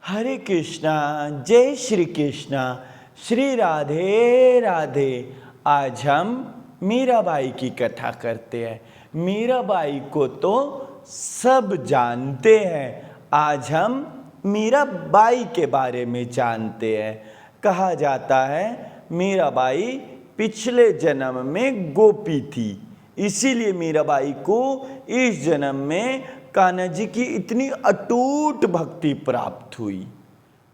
हरे कृष्णा, जय श्री कृष्णा, श्री राधे राधे। आज हम मीराबाई की कथा करते हैं। मीराबाई को तो सब जानते हैं, आज हम मीराबाई के बारे में जानते हैं। कहा जाता है मीराबाई पिछले जन्म में गोपी थी, इसीलिए मीराबाई को इस जन्म में कान्हा जी की इतनी अटूट भक्ति प्राप्त हुई।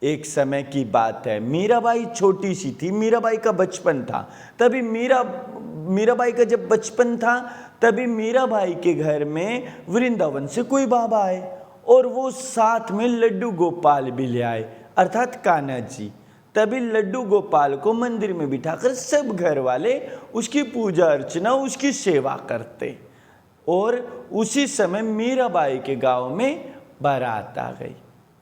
एक समय की बात है, मीराबाई छोटी सी थी, मीराबाई का बचपन था। तभी मीराबाई का जब बचपन था तभी मीराबाई के घर में वृंदावन से कोई बाबा आए और वो साथ में लड्डू गोपाल भी ले आए, अर्थात कान्हा जी। तभी लड्डू गोपाल को मंदिर में बिठाकर सब घर वाले उसकी पूजा अर्चना, उसकी सेवा करते। और उसी समय मीराबाई के गांव में बारात आ गई।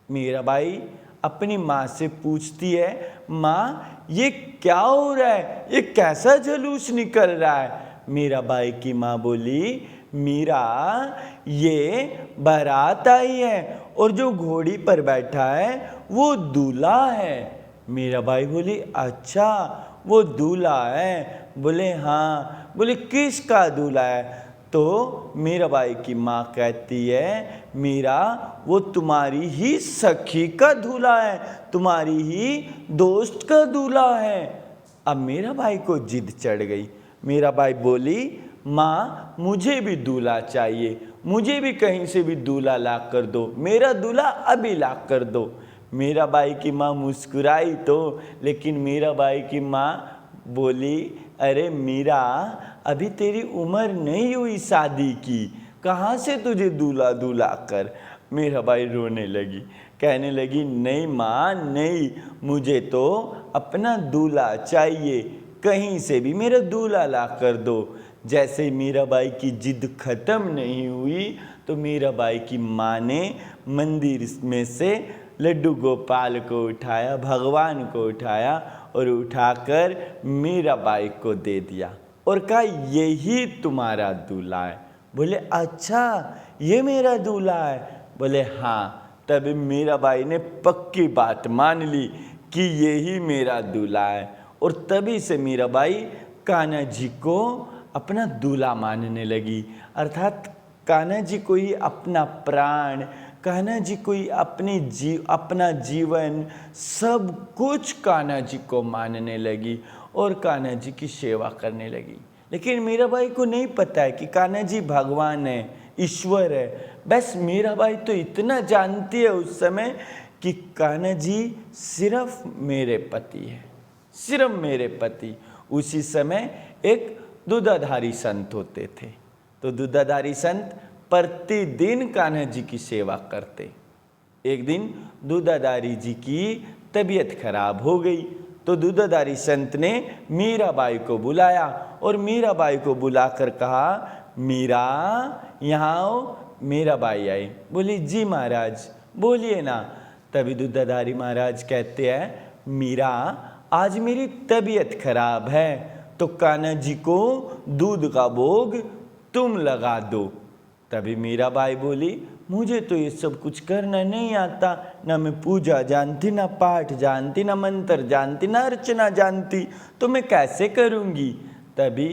मीराबाई अपनी माँ से पूछती है, माँ ये क्या हो रहा है, ये कैसा जुलूस निकल रहा है। मीराबाई की माँ बोली, मीरा ये बारात आई है और जो घोड़ी पर बैठा है वो दूल्हा है। मीराबाई बोली, अच्छा वो दूल्हा है। बोले हाँ। बोले किसका दूल्हा है। तो मीराबाई की माँ कहती है, मीरा वो तुम्हारी ही सखी का दूल्हा है, तुम्हारी ही दोस्त का दूल्हा है। अब मीराबाई को जिद चढ़ गई। मीराबाई बोली, माँ मुझे भी दूल्हा चाहिए, मुझे भी कहीं से भी दूल्हा ला कर दो, मेरा दूल्हा अभी ला कर दो। मीराबाई की माँ मुस्कुराई तो, लेकिन मीराबाई की माँ बोली, अरे मीरा अभी तेरी उम्र नहीं हुई शादी की, कहाँ से तुझे दूल्हा दूल्हा कर। मीराबाई रोने लगी, कहने लगी, नहीं माँ नहीं, मुझे तो अपना दूल्हा चाहिए, कहीं से भी मेरा दूल्हा ला कर दो। जैसे मीराबाई की जिद खत्म नहीं हुई तो मीराबाई की माँ ने मंदिर में से लड्डू गोपाल को उठाया, भगवान को उठाया और उठाकर मीराबाई को दे दिया और कहा, यही तुम्हारा दूल्हा है। बोले, अच्छा ये मेरा दूल्हा है। बोले हाँ। तब मीराबाई ने पक्की बात मान ली कि यही मेरा दूल्हा है और तभी से मीराबाई कान्हा जी को अपना दूल्हा मानने लगी, अर्थात कान्हा जी को ही अपना प्राण, कान्हा जी को ही अपना जीवन, सब कुछ कान्हा जी को मानने लगी और कान्हा जी की सेवा करने लगी। लेकिन मीराबाई को नहीं पता है कि कान्हा जी भगवान है, ईश्वर है। बस मीराबाई तो इतना जानती है उस समय कि कान्हा जी सिर्फ मेरे पति है, सिर्फ मेरे पति। उसी समय एक दूधाधारी संत होते थे, तो दूधाधारी संत प्रतिदिन कान्हा जी की सेवा करते। एक दिन दूधाधारी जी की तबीयत खराब हो गई तो दूधाधारी संत ने मीराबाई को बुलाया और मीराबाई को बुलाकर कहा, मीरा यहाँ आओ। मीराबाई आई, बोली, जी महाराज बोलिए ना। तभी दूधाधारी महाराज कहते हैं, मीरा आज मेरी तबीयत खराब है तो कान्हा जी को दूध का भोग तुम लगा दो। तभी मीराबाई बोली, मुझे तो ये सब कुछ करना नहीं आता, ना मैं पूजा जानती, ना पाठ जानती, ना मंत्र जानती, ना अर्चना जानती, तो मैं कैसे करूँगी। तभी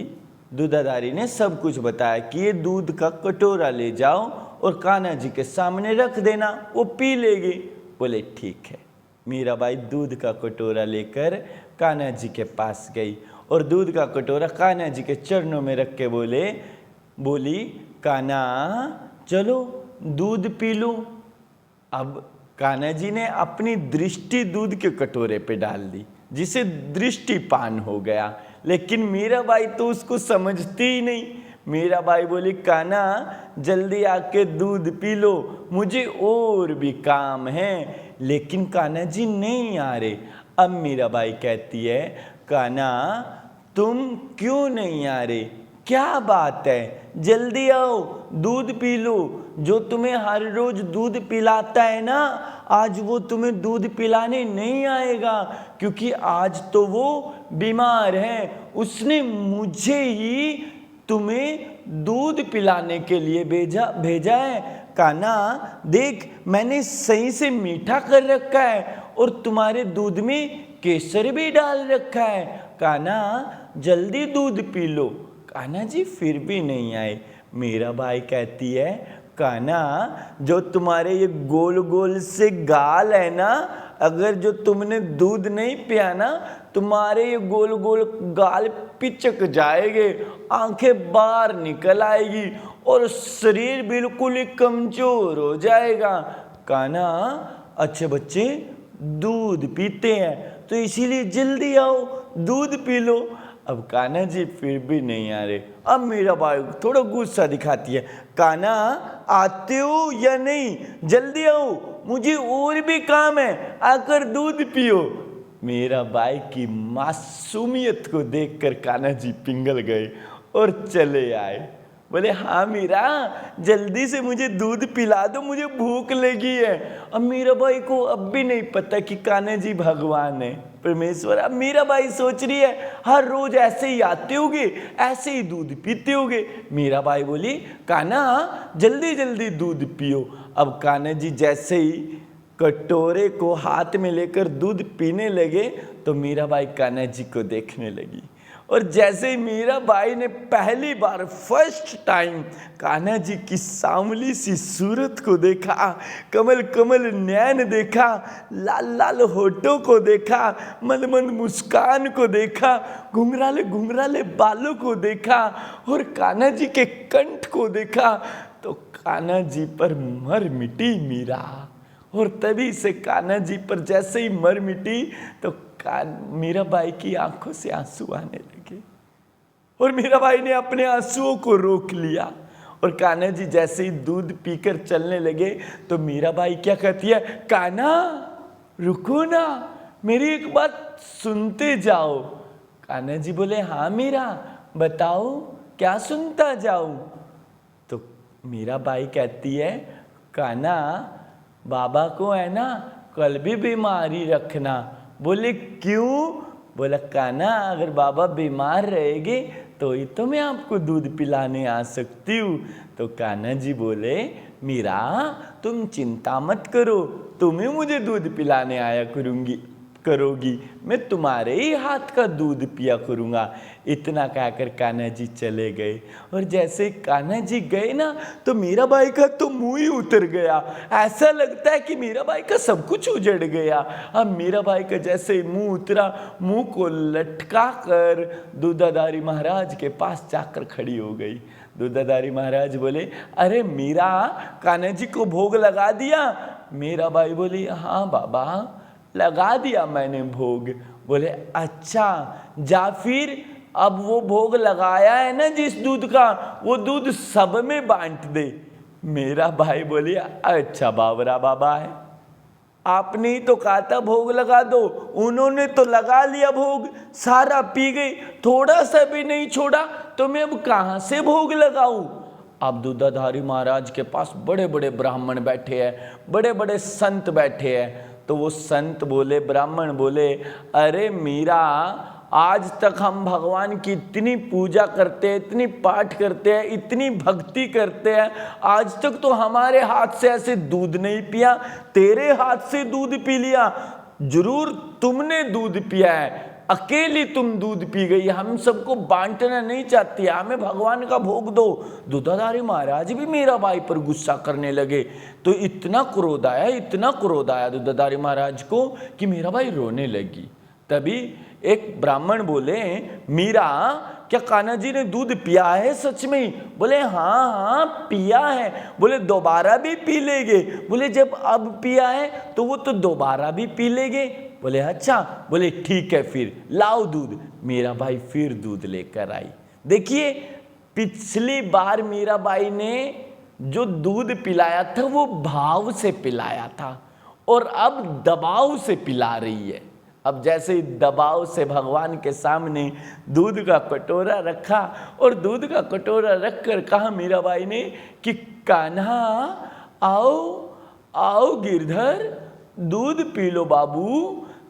दूधाधारी ने सब कुछ बताया कि ये दूध का कटोरा ले जाओ और कान्हा जी के सामने रख देना, वो पी लेगी। बोले ठीक है। मीराबाई दूध का कटोरा लेकर कान्हा जी के पास गई और दूध का कटोरा कान्हा जी के चरणों में रख के बोली, कान्हा चलो दूध पी लो। अब कान्हा जी ने अपनी दृष्टि दूध के कटोरे पे डाल दी, जिसे दृष्टिपान हो गया। लेकिन मीराबाई तो उसको समझती ही नहीं। मीराबाई बोली, कान्हा जल्दी आके दूध पी लो, मुझे और भी काम है। लेकिन कान्हा जी नहीं आ रहे। अब मीराबाई कहती है, कान्हा तुम क्यों नहीं आ रहे, क्या बात है, जल्दी आओ दूध पी लो। जो तुम्हें हर रोज दूध पिलाता है ना, आज वो तुम्हें दूध पिलाने नहीं आएगा, क्योंकि आज तो वो बीमार है। उसने मुझे ही तुम्हें दूध पिलाने के लिए भेजा है। कान्हा देख मैंने सही से मीठा कर रखा है और तुम्हारे दूध में केसर भी डाल रखा है, कान्हा जल्दी दूध पी लो। कान्हा जी फिर भी नहीं आए। मीराबाई कहती है, कान्हा जो तुम्हारे ये गोल गोल से गाल है ना, अगर जो तुमने दूध नहीं पिया ना, तुम्हारे ये गोल गोल गाल पिचक जाएंगे, आंखें बाहर निकल आएगी और शरीर बिल्कुल ही कमजोर हो जाएगा। कान्हा अच्छे बच्चे दूध पीते हैं तो इसीलिए जल्दी आओ दूध पी लो। अब कान्हा जी फिर भी नहीं आ रहे। अब मीराबाई थोड़ा गुस्सा दिखाती है, कान्हा आते हो या नहीं, जल्दी आओ, मुझे और भी काम है, आकर दूध पियो। मीराबाई की मासूमियत को देखकर कान्हा जी पिघल गए और चले आए। बोले, हाँ मीरा जल्दी से मुझे दूध पिला दो, मुझे भूख लगी है। अब मीराबाई को अब भी नहीं पता कि कान्हा जी भगवान है, परमेश्वर। अब मीराबाई सोच रही है हर रोज ऐसे ही आते होगे, ऐसे ही दूध पीते होगे। मीराबाई बोली, कान्हा जल्दी जल्दी दूध पियो। अब कान्हा जी जैसे ही कटोरे को हाथ में लेकर दूध पीने लगे तो मीराबाई कान्हा जी को देखने लगी। और जैसे ही मीराबाई ने पहली बार फर्स्ट टाइम कान्हा जी की सांवली सी सूरत को देखा, कमल कमल नैन देखा, लाल लाल होठों को देखा, मंद मंद मुस्कान को देखा, घुंघराले घुंघराले बालों को देखा और कान्हा जी के कंठ को देखा, तो कान्हा जी पर मर मिटी मीरा। और तभी से कान्हा जी पर जैसे ही मर मिटी तो मीराबाई की आंखों से आंसू आने लगे और मीराबाई ने अपने आंसुओं को रोक लिया। और कान्हा जी जैसे ही दूध पीकर चलने लगे तो मीराबाई क्या कहती है, कान्हा रुको ना, मेरी एक बात सुनते जाओ। कान्हा जी बोले, हाँ मीरा बताओ क्या सुनता जाऊं। तो मीराबाई कहती है, कान्हा बाबा को है ना कल भी बीमारी रखना। बोले क्यों? बोला, कान्हा अगर बाबा बीमार रहेंगे तो ही तो मैं आपको दूध पिलाने आ सकती हूँ। तो कान्हा जी बोले, मीरा तुम चिंता मत करो, तुम्हें मुझे दूध पिलाने आया करोगी, मैं तुम्हारे ही हाथ का दूध पिया करूँगा। इतना कहकर कान्हा जी चले गए। और जैसे कान्हा जी गए ना तो मीराबाई का तो मुंह ही उतर गया। ऐसा लगता है कि मीराबाई का सब कुछ उजड़ गया। अब मीराबाई का जैसे ही मुंह उतरा, मुंह को लटका कर दूधाधारी महाराज के पास जाकर खड़ी हो गई। दूधाधारी महाराज बोले, अरे मीरा कान्हा जी को भोग लगा दिया? मीराबाई बोली, हाँ बाबा लगा दिया मैंने भोग। बोले, अच्छा जा फिर अब वो भोग लगाया है ना जिस दूध का, वो दूध सब में बांट दे। मेरा भाई बोले, अच्छा बाबरा बाबा है, आपने ही तो कहा था भोग लगा दो, उन्होंने तो लगा लिया भोग, सारा पी गई, थोड़ा सा भी नहीं छोड़ा, तो मैं अब कहाँ से भोग लगाऊं। अब दूधाधारी महाराज के पास बड़े बड़े ब्राह्मण बैठे हैं, बड़े बड़े संत बैठे हैं। तो वो संत बोले, ब्राह्मण बोले, अरे मीरा आज तक हम भगवान की इतनी पूजा करते हैं, इतनी पाठ करते हैं, इतनी भक्ति करते हैं, आज तक तो हमारे हाथ से ऐसे दूध नहीं पिया, तेरे हाथ से दूध पी लिया। जरूर तुमने दूध पिया है, अकेली तुम दूध पी गई, हम सबको बांटना नहीं चाहती, हमें भगवान का भोग दो। दूधाधारी महाराज भी मीराबाई पर गुस्सा करने लगे। तो इतना क्रोध आया दूधाधारी महाराज को कि मीराबाई रोने लगी। तभी एक ब्राह्मण बोले, मीरा क्या कान्हा जी ने दूध पिया है सच में? बोले, हाँ पिया है। बोले, दोबारा भी पी लेंगे? बोले, जब अब पिया है तो वो तो दोबारा भी पी लेंगे। बोले, अच्छा। बोले, ठीक है फिर लाओ दूध। मीराबाई फिर दूध लेकर आई। देखिए पिछली बार मीराबाई ने जो दूध पिलाया था वो भाव से पिलाया था और अब दबाव से पिला रही है। अब जैसे ही दबाव से भगवान के सामने दूध का कटोरा रखा और दूध का कटोरा रखकर कहा मीराबाई ने कि कान्हा आओ आओ गिरधर दूध पी लो बाबू।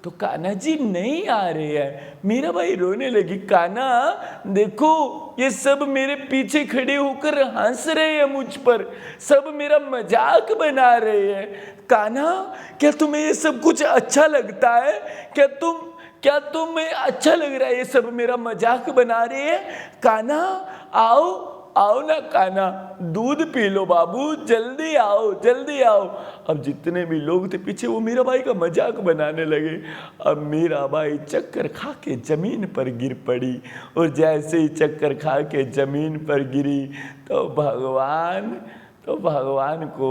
तो कान्हा जी नहीं आ रहे हैं। मीराबाई रोने लगी, कान्हा देखो ये सब मेरे पीछे खड़े होकर हंस रहे हैं मुझ पर, सब मेरा मजाक बना रहे हैं। कान्हा क्या तुम्हें ये सब कुछ अच्छा लगता है? क्या तुम्हें अच्छा लग रहा है ये सब मेरा मजाक बना रहे हैं? कान्हा आओ ना कान्हा, दूध पी लो बाबू, जल्दी आओ। अब जितने भी लोग थे पीछे वो मीराबाई का मजाक बनाने लगे। अब मीराबाई चक्कर खा के जमीन पर गिर पड़ी, और जैसे ही चक्कर खा के जमीन पर गिरी तो भगवान को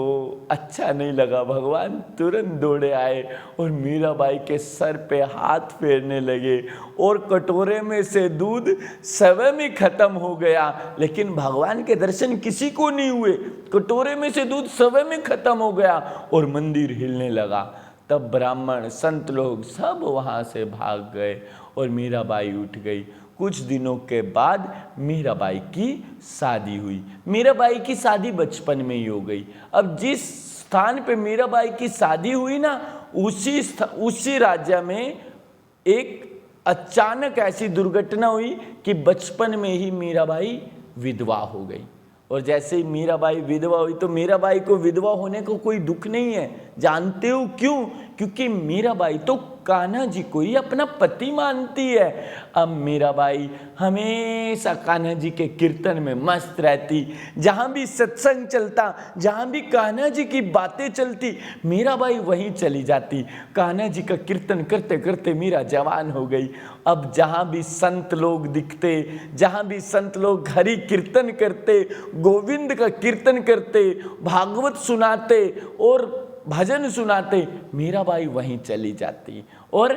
अच्छा नहीं लगा। भगवान तुरंत दौड़े आए और मीराबाई के सर पे हाथ फेरने लगे, और कटोरे में से दूध स्वयं ही खत्म हो गया। लेकिन भगवान के दर्शन किसी को नहीं हुए, कटोरे में से दूध स्वयं ही खत्म हो गया और मंदिर हिलने लगा। तब ब्राह्मण संत लोग सब वहाँ से भाग गए और मीराबाई उठ गई। कुछ दिनों के बाद मीराबाई की शादी हुई। मीराबाई की शादी बचपन में ही हो गई। अब जिस स्थान पे मीराबाई की शादी हुई ना, उसी राज्य में एक अचानक ऐसी दुर्घटना हुई कि बचपन में ही मीराबाई विधवा हो गई। और जैसे ही मीराबाई विधवा हुई तो मीराबाई को विधवा होने को कोई दुख नहीं है। जानते हो क्यों? क्योंकि मीराबाई तो कान्हा जी को ही अपना पति मानती है। अब मीराबाई हमेशा कान्हा जी के कीर्तन में मस्त रहती। जहाँ भी सत्संग चलता, जहाँ भी कान्हा जी की बातें चलती, मीराबाई वहीं चली जाती। कान्हा जी का कीर्तन करते करते मीरा जवान हो गई। अब जहाँ भी संत लोग दिखते, जहाँ भी संत लोग हरि कीर्तन करते, गोविंद का कीर्तन करते, भागवत सुनाते और भजन सुनाते, मीराबाई वहीं चली जाती और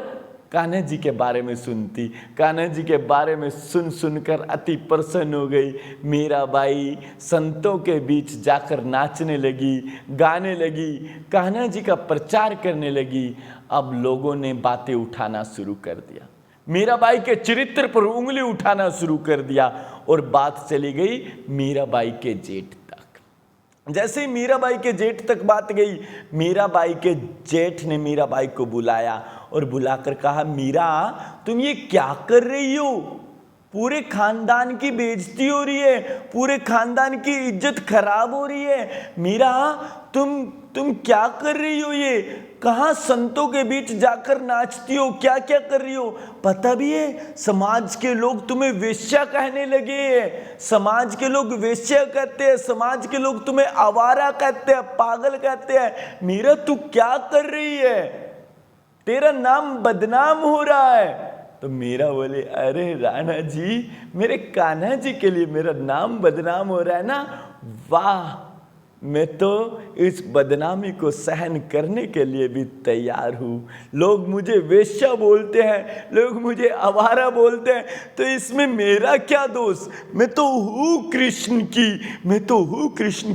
कान्हा जी के बारे में सुनती। कान्हा जी के बारे में सुनकर अति प्रसन्न हो गई। मीराबाई संतों के बीच जाकर नाचने लगी, गाने लगी, कान्हा जी का प्रचार करने लगी। अब लोगों ने बातें उठाना शुरू कर दिया, मीराबाई के चरित्र पर उंगली उठाना शुरू कर दिया और बात चली गई मीराबाई के जेठ तक। जैसे ही मीराबाई के जेठ तक बात गई, मीराबाई के जेठ ने मीराबाई को बुलाया और बुलाकर कहा, मीरा तुम ये क्या कर रही हो? पूरे खानदान की बेइज्जती हो रही है, पूरे खानदान की इज्जत खराब हो रही है। मीरा तुम क्या कर रही हो? ये कहाँ संतों के बीच जाकर नाचती हो? क्या क्या कर रही हो? पता भी है समाज के लोग तुम्हें वेश्या कहने लगे हैं। समाज के लोग वेश्या कहते हैं, समाज के लोग तुम्हें आवारा कहते हैं, पागल कहते हैं। मीरा तू क्या कर रही है? तेरा नाम बदनाम हो रहा है। तो मीरा बोले, अरे राणा जी, मेरे कान्हा जी के लिए मेरा नाम बदनाम हो रहा है ना? वाह, मैं तो इस बदनामी को सहन करने के लिए भी तैयार हूँ। लोग मुझे वेश्या बोलते हैं, लोग मुझे आवारा बोलते हैं, तो इसमें मेरा क्या दोष? मैं तो हूँ कृष्ण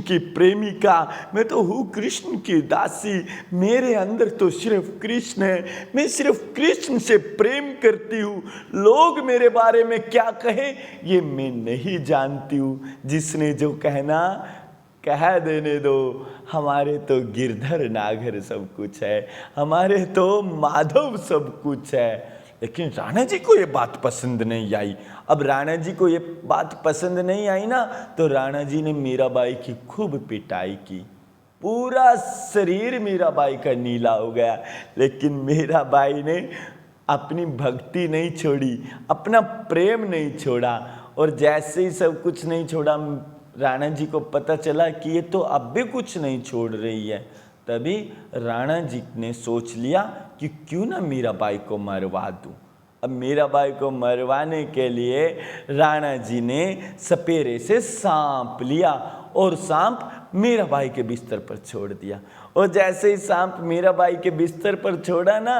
की प्रेमिका, मैं तो हूँ कृष्ण की दासी। मेरे अंदर तो सिर्फ कृष्ण है, मैं सिर्फ कृष्ण से प्रेम करती हूँ। लोग मेरे बारे में क्या कहें ये मैं नहीं जानती हूँ। जिसने जो कहना कह देने दो। हमारे तो गिरधर नागर सब कुछ है, हमारे तो माधव सब कुछ है। लेकिन राणा जी को ये बात पसंद नहीं आई। अब राणा जी को ये बात पसंद नहीं आई ना, तो राणा जी ने मीराबाई की खूब पिटाई की। पूरा शरीर मीराबाई का नीला हो गया। लेकिन मीराबाई ने अपनी भक्ति नहीं छोड़ी, अपना प्रेम नहीं छोड़ा। और जैसे ही सब कुछ नहीं छोड़ा, राणा जी को पता चला कि ये तो अब भी कुछ नहीं छोड़ रही है। तभी राणा जी ने सोच लिया कि क्यों ना मीराबाई को मरवा दूं। अब मीराबाई को मरवाने के लिए राणा जी ने सपेरे से सांप लिया और सांप मीराबाई के बिस्तर पर छोड़ दिया। और जैसे ही सांप मीराबाई के बिस्तर पर छोड़ा ना,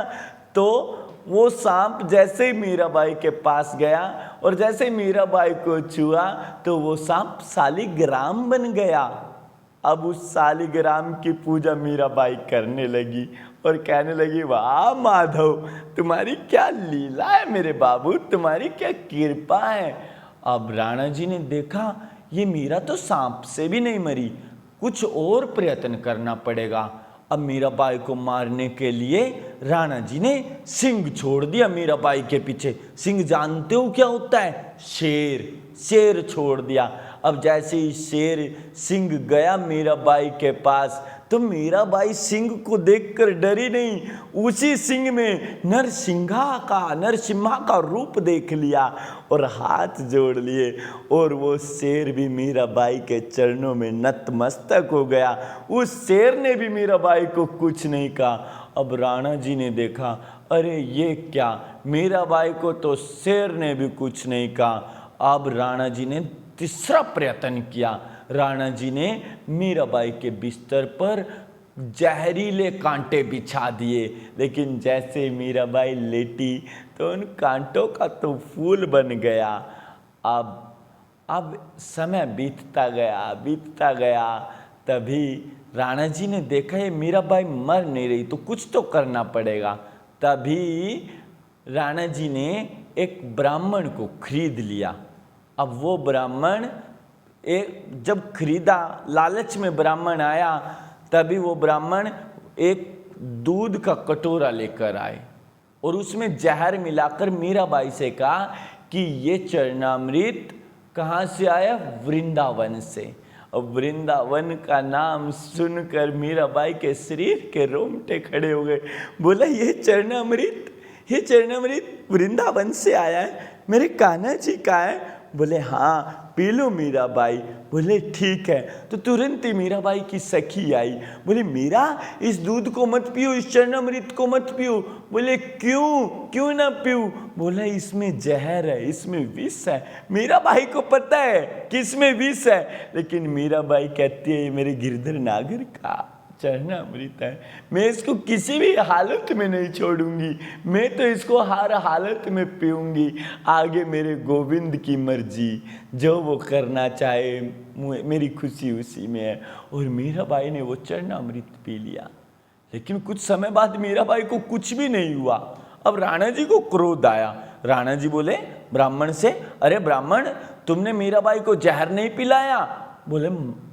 तो वो सांप जैसे ही मीराबाई के पास गया और जैसे ही मीराबाई को छुआ, तो वो सांप शालिग्राम बन गया। अब उस शालिग्राम की पूजा मीराबाई करने लगी और कहने लगी, वाह माधव, तुम्हारी क्या लीला है मेरे बाबू, तुम्हारी क्या कृपा है। अब राणा जी ने देखा ये मीरा तो सांप से भी नहीं मरी, कुछ और प्रयत्न करना पड़ेगा। अब मीराबाई को मारने के लिए राणा जी ने सिंह छोड़ दिया मीराबाई के पीछे। सिंह जानते हो क्या होता है? शेर। शेर छोड़ दिया। अब जैसे ही शेर सिंह गया मीराबाई के पास, तो मीराबाई सिंह को देखकर डरी नहीं, उसी सिंह में नरसिम्हा का रूप देख लिया और हाथ जोड़ लिए, और वो शेर भी मीराबाई के चरणों में नतमस्तक हो गया। उस शेर ने भी मीराबाई को कुछ नहीं कहा। अब राणा जी ने देखा, अरे ये क्या, मीराबाई को तो शेर ने भी कुछ नहीं कहा। अब राणा जी ने तीसरा प्रयत्न किया। राणा जी ने मीराबाई के बिस्तर पर जहरीले कांटे बिछा दिए, लेकिन जैसे मीराबाई लेटी तो उन कांटों का तो फूल बन गया। अब समय बीतता गया। तभी राणा जी ने देखा ये मीराबाई मर नहीं रही, तो कुछ तो करना पड़ेगा। तभी राणा जी ने एक ब्राह्मण को खरीद लिया। अब वो ब्राह्मण जब खरीदा, लालच में ब्राह्मण आया, तभी वो ब्राह्मण एक दूध का कटोरा लेकर आए और उसमें जहर मिलाकर मीराबाई से कहा कि ये चरणामृत कहाँ से आया? वृंदावन से। अब वृंदावन का नाम सुनकर मीराबाई के शरीर के रोंगटे खड़े हो गए। बोला ये चरणामृत वृंदावन से आया है, मेरे कान्हा जी का है? बोले हाँ, पी लो मीराबाई। बोले ठीक है। तो तुरंत ही मीराबाई की सखी आई, बोले मीरा इस दूध को मत पियो, इस चरणामृत को मत पियो। बोले क्यों ना पीऊं? बोला इसमें जहर है, इसमें विष है। मीराबाई को पता है कि इसमें विष है, लेकिन मीराबाई कहती है ये मेरे गिरधर नागर का चरणामृत है, मैं इसको किसी भी हालत में नहीं छोड़ूंगी, मैं तो इसको हर हालत में पीऊंगी। आगे मेरे गोविंद की मर्जी, जो वो करना चाहे, मेरी खुशी उसी में है। और मीराबाई ने वो चरणामृत पी लिया। लेकिन कुछ समय बाद मीराबाई को कुछ भी नहीं हुआ। अब राणा जी को क्रोध आया। राणा जी बोले ब्राह्मण से, अरे ब्राह्मण, तुमने मीराबाई को जहर नहीं पिलाया? बोले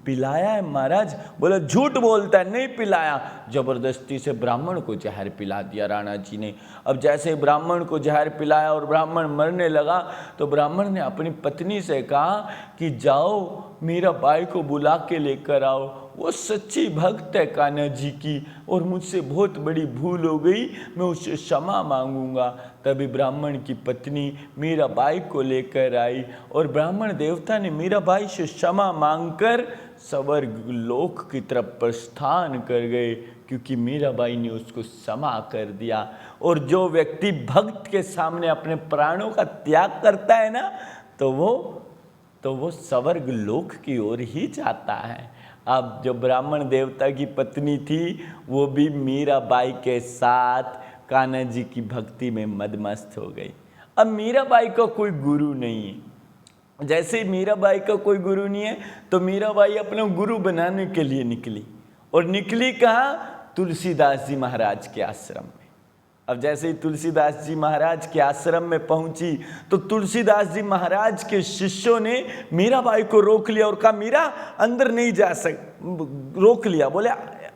पिलाया है महाराज। बोले झूठ बोलता है, नहीं पिलाया। जबरदस्ती से ब्राह्मण को जहर पिला दिया राणा जी ने। अब जैसे ब्राह्मण को जहर पिलाया और ब्राह्मण मरने लगा, तो ब्राह्मण ने अपनी पत्नी से कहा कि जाओ मीराबाई को बुला के लेकर आओ, वो सच्ची भक्त है कान्हा जी की, और मुझसे बहुत बड़ी भूल हो गई, मैं उससे क्षमा मांगूंगा। तभी ब्राह्मण की पत्नी मीराबाई को लेकर आई और ब्राह्मण देवता ने मीराबाई से क्षमा मांगकर स्वर्ग लोक की तरफ प्रस्थान कर गए, क्योंकि मीराबाई ने उसको क्षमा कर दिया। और जो व्यक्ति भक्त के सामने अपने प्राणों का त्याग करता है ना, तो वो स्वर्ग लोक की ओर ही जाता है। अब जो ब्राह्मण देवता की पत्नी थी, वो भी मीराबाई के साथ कान्हा जी की भक्ति में मदमस्त हो गई। अब मीराबाई का कोई गुरु नहीं है। जैसे मीराबाई का कोई गुरु नहीं है, तो मीराबाई अपना गुरु बनाने के लिए निकली। और निकली कहाँ? तुलसीदास जी महाराज के आश्रम में। अब जैसे ही तुलसीदास जी महाराज के आश्रम में पहुंची, तो तुलसीदास जी महाराज के शिष्यों ने मीराबाई को रोक लिया और कहा मीरा अंदर नहीं जा रोक लिया। बोले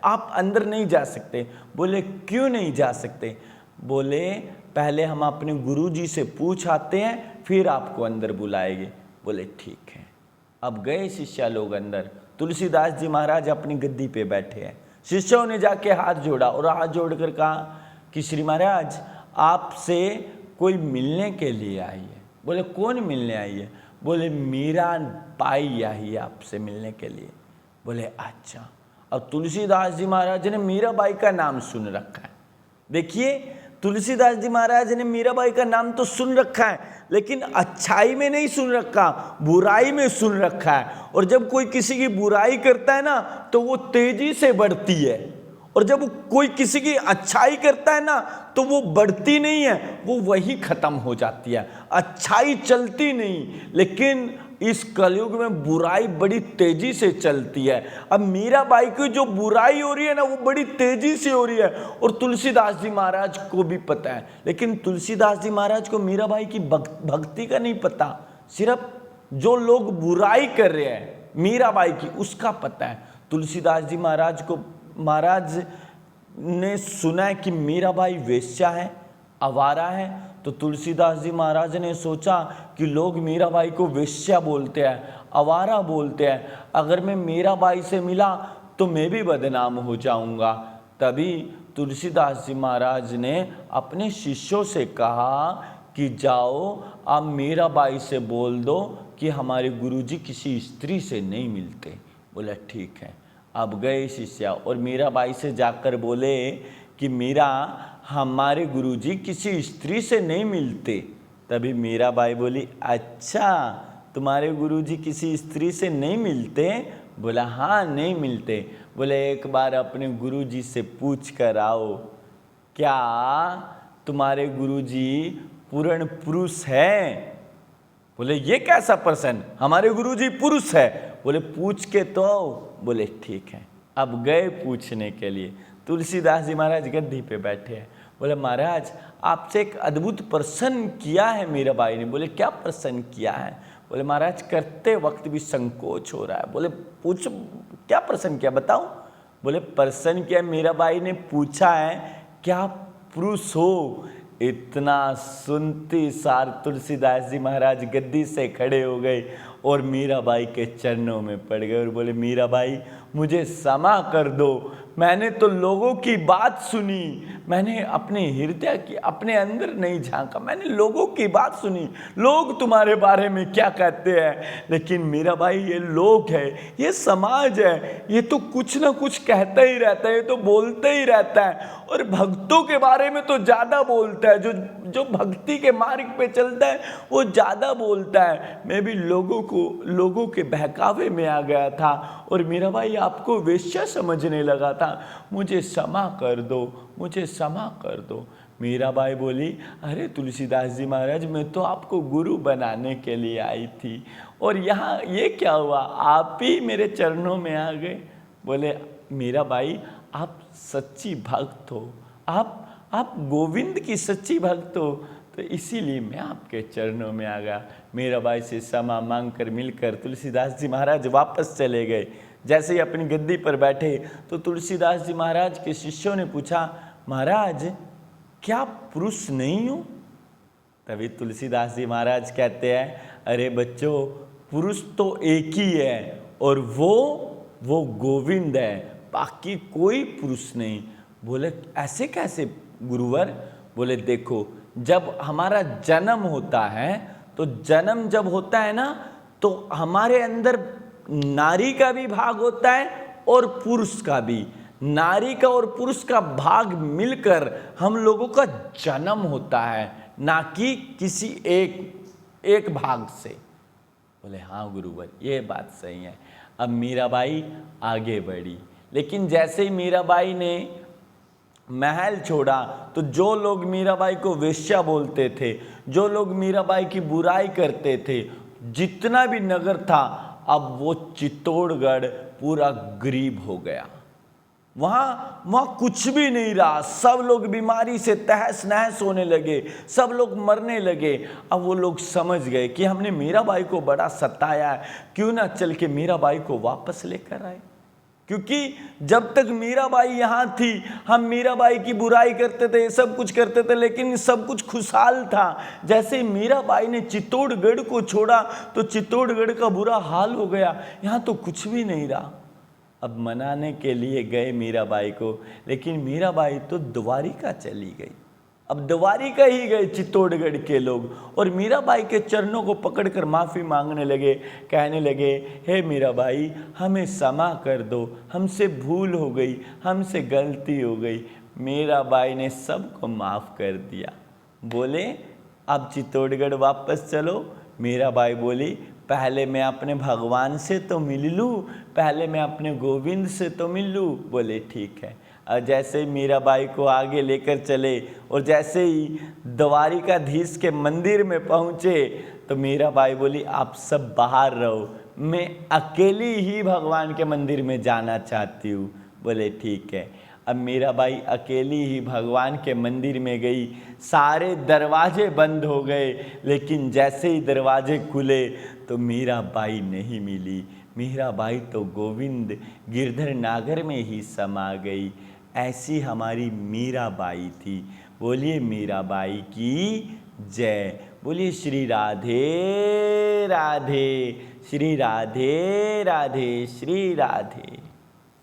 आप अंदर नहीं जा सकते। बोले क्यों नहीं जा सकते? बोले पहले हम अपने गुरुजी से पूछ आते हैं, फिर आपको अंदर बुलाएंगे। बोले ठीक है। अब गए शिष्य लोग अंदर। तुलसीदास जी महाराज अपनी गद्दी पे बैठे हैं। शिष्यों ने जाके हाथ जोड़ा और हाथ जोड़कर कहा कि श्री महाराज आपसे कोई मिलने के लिए आई है। बोले कौन मिलने आई है? बोले मीराबाई आई है आपसे मिलने के लिए। बोले अच्छा। अब तुलसीदास जी महाराज ने मीराबाई का नाम सुन रखा है। देखिए, तुलसीदास जी महाराज ने मीराबाई का नाम तो सुन रखा है, लेकिन अच्छाई में नहीं सुन रखा, बुराई में सुन रखा है। और जब कोई किसी की बुराई करता है ना, तो वो तेजी से बढ़ती है, और जब कोई किसी की अच्छाई करता है ना, तो वो बढ़ती नहीं है, वो वही खत्म हो जाती है। अच्छाई चलती नहीं, लेकिन इस कलयुग में बुराई बड़ी तेजी से चलती है। अब मीराबाई की जो बुराई हो रही है ना, वो बड़ी तेजी से हो रही है, और तुलसीदास जी महाराज को भी पता है। लेकिन तुलसीदास जी महाराज को मीराबाई की भक्ति का नहीं पता, सिर्फ जो लोग बुराई कर रहे हैं मीराबाई की, उसका पता है। तुलसीदास जी महाराज को महाराज ने सुना है कि मीराबाई वेश्या है, आवारा है, तो तुलसीदास जी महाराज ने सोचा कि लोग मीराबाई को वेश्या बोलते हैं, आवारा बोलते हैं, अगर मैं मीराबाई से मिला तो मैं भी बदनाम हो जाऊंगा। तभी तुलसीदास जी महाराज ने अपने शिष्यों से कहा कि जाओ आप मीराबाई से बोल दो कि हमारे गुरुजी किसी स्त्री से नहीं मिलते। बोला ठीक है। अब गए शिष्या और मीराबाई से जाकर बोले कि मीरा, हमारे गुरुजी किसी स्त्री से नहीं मिलते। तभी मीराबाई बोली अच्छा, तुम्हारे गुरुजी किसी स्त्री से नहीं मिलते? बोला हाँ नहीं मिलते। बोले एक बार अपने गुरुजी से पूछ कर आओ, क्या तुम्हारे गुरुजी पूर्ण पुरुष है? बोले ये कैसा प्रश्न, हमारे गुरुजी पुरुष है। बोले पूछ के तो आओ। बोले ठीक है। अब गए पूछने के लिए। तुलसीदास जी महाराज गद्दी पे बैठे हैं। बोले महाराज आपसे एक अद्भुत प्रश्न किया है मीराबाई ने। बोले क्या प्रश्न किया है? बोले महाराज करते वक्त भी संकोच हो रहा है। बोले पूछ, क्या प्रश्न किया बताओ? बोले प्रश्न किया मीराबाई ने पूछा है क्या पुरुष हो? इतना सुनती सार तुलसीदास जी महाराज गद्दी से खड़े हो गए और मीराबाई के चरणों में पड़ गए और बोले मीराबाई मुझे क्षमा कर दो, मैंने तो लोगों की बात सुनी, मैंने अपने हृदय की अपने अंदर नहीं झांका, मैंने लोगों की बात सुनी, लोग तुम्हारे बारे में क्या कहते हैं, लेकिन मीराबाई ये लोग है, ये समाज है, ये तो कुछ ना कुछ कहता ही रहता है, ये तो बोलते ही रहता है और भक्तों के बारे में तो ज़्यादा बोलता है, जो भक्ति के मार्ग पे चलता है वो ज़्यादा बोलता है। मैं भी लोगों के बहकावे में आ गया था और मीराबाई आपको वेश्या समझने लगा था, मुझे क्षमा कर दो, मुझे क्षमा कर दो। मीराबाई बोली अरे तुलसीदास जी महाराज मैं तो आपको गुरु बनाने के लिए आई थी और यहाँ ये क्या हुआ, आप ही मेरे चरणों में आ गए। बोले मीराबाई आप सच्ची भक्त हो, आप गोविंद की सच्ची भक्त हो, तो इसीलिए मैं आपके चरणों में आ गया। मीराबाई से क्षमा मांग कर मिलकर तुलसीदास जी महाराज वापस चले गए। जैसे ही अपनी गद्दी पर बैठे तो तुलसीदास जी महाराज के शिष्यों ने पूछा महाराज क्या पुरुष नहीं हूँ? तभी तुलसीदास जी महाराज कहते हैं अरे बच्चों पुरुष तो एक ही है और वो गोविंद है, बाकी कोई पुरुष नहीं। बोले ऐसे कैसे गुरुवर? बोले देखो जब हमारा जन्म होता है तो जन्म जब होता है ना तो हमारे अंदर नारी का भी भाग होता है और पुरुष का भी, नारी का और पुरुष का भाग मिलकर हम लोगों का जन्म होता है, ना कि किसी एक भाग से। बोले हाँ गुरुवर ये बात सही है। अब मीराबाई आगे बढ़ी, लेकिन जैसे ही मीराबाई ने महल छोड़ा तो जो लोग मीराबाई को वेश्या बोलते थे, जो लोग मीराबाई की बुराई करते थे, जितना भी नगर था अब वो चित्तौड़गढ़ पूरा गरीब हो गया। वहाँ कुछ भी नहीं रहा, सब लोग बीमारी से तहस नहस होने लगे, सब लोग मरने लगे। अब वो लोग समझ गए कि हमने मीराबाई को बड़ा सताया है, क्यों ना चल के मीराबाई को वापस लेकर आए। क्योंकि जब तक मीराबाई यहाँ थी हम मीराबाई की बुराई करते थे, सब कुछ करते थे, लेकिन सब कुछ खुशहाल था। जैसे ही मीराबाई ने चित्तौड़गढ़ को छोड़ा तो चित्तौड़गढ़ का बुरा हाल हो गया, यहाँ तो कुछ भी नहीं रहा। अब मनाने के लिए गए मीराबाई को, लेकिन मीराबाई तो द्वारिका चली गई। अब द्वारिका ही गए चित्तौड़गढ़ के लोग और मीराबाई के चरणों को पकड़कर माफ़ी मांगने लगे, कहने लगे हे मीराबाई हमें क्षमा कर दो, हमसे भूल हो गई, हमसे गलती हो गई। मीराबाई ने सबको माफ़ कर दिया। बोले अब चित्तौड़गढ़ वापस चलो। मीराबाई बोली पहले मैं अपने भगवान से तो मिल लूँ, पहले मैं अपने गोविंद से तो मिल लूँ। बोले ठीक है। और जैसे ही मीराबाई को आगे लेकर चले और जैसे ही द्वारिकाधीश के मंदिर में पहुँचे तो मीराबाई बोली आप सब बाहर रहो, मैं अकेली ही भगवान के मंदिर में जाना चाहती हूँ। बोले ठीक है। अब मीराबाई अकेली ही भगवान के मंदिर में गई, सारे दरवाजे बंद हो गए, लेकिन जैसे ही दरवाजे खुले तो मीराबाई नहीं मिली। मीराबाई तो गोविंद गिरधर नागर में ही समा गई। ऐसी हमारी मीराबाई थी। बोलिए मीराबाई की जय। बोलिए श्री राधे राधे, श्री राधे राधे, श्री राधे।